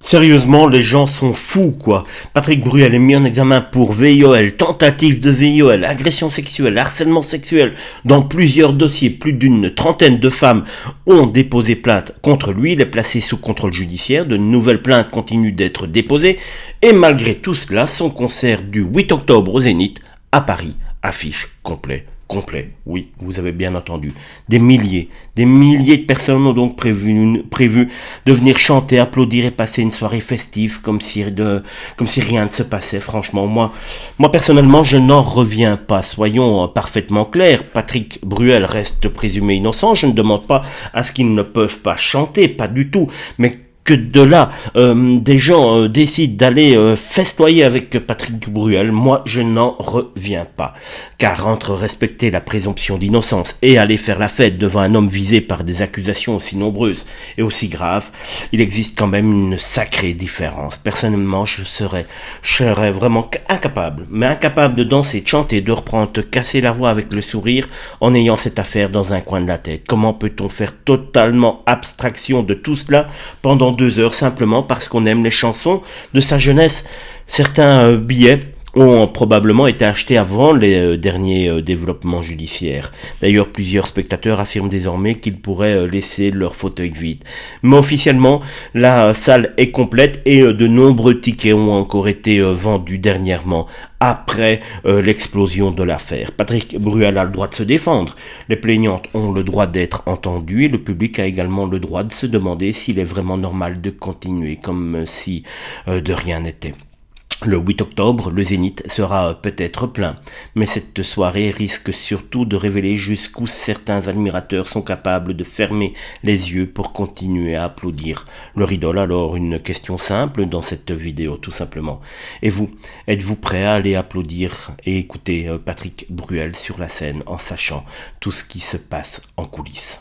Sérieusement, les gens sont fous, quoi. Patrick Bruel est mis en examen pour VIOL, tentative de VIOL, agression sexuelle, harcèlement sexuel. Dans plusieurs dossiers, plus d'une trentaine de femmes ont déposé plainte contre lui. Il est placé sous contrôle judiciaire. De nouvelles plaintes continuent d'être déposées. Et malgré tout cela, son concert du 8 octobre au Zénith, à Paris, affiche complet. Complet, oui, vous avez bien entendu. Des milliers de personnes ont donc prévu de venir chanter, applaudir et passer une soirée festive comme si rien ne se passait. Franchement, moi personnellement, je n'en reviens pas. Soyons parfaitement clairs. Patrick Bruel reste présumé innocent. Je ne demande pas à ce qu'ils ne peuvent pas chanter, pas du tout. Mais que de là, des gens décident d'aller festoyer avec Patrick Bruel, moi je n'en reviens pas. Car entre respecter la présomption d'innocence et aller faire la fête devant un homme visé par des accusations aussi nombreuses et aussi graves, il existe quand même une sacrée différence. Personnellement, je serais vraiment incapable de danser, de chanter, de reprendre, de casser la voix avec le sourire en ayant cette affaire dans un coin de la tête. Comment peut-on faire totalement abstraction de tout cela pendant 2 heures simplement parce qu'on aime les chansons de sa jeunesse? Certains billets ont probablement été achetés avant les derniers développements judiciaires. D'ailleurs, plusieurs spectateurs affirment désormais qu'ils pourraient laisser leur fauteuil vide. Mais officiellement, la salle est complète et de nombreux tickets ont encore été vendus dernièrement, après l'explosion de l'affaire. Patrick Bruel a le droit de se défendre. Les plaignantes ont le droit d'être entendues et le public a également le droit de se demander s'il est vraiment normal de continuer comme si de rien n'était. Le 8 octobre, le Zénith sera peut-être plein, mais cette soirée risque surtout de révéler jusqu'où certains admirateurs sont capables de fermer les yeux pour continuer à applaudir leur idole. Alors une question simple dans cette vidéo tout simplement. Et vous, êtes-vous prêt à aller applaudir et écouter Patrick Bruel sur la scène en sachant tout ce qui se passe en coulisses ?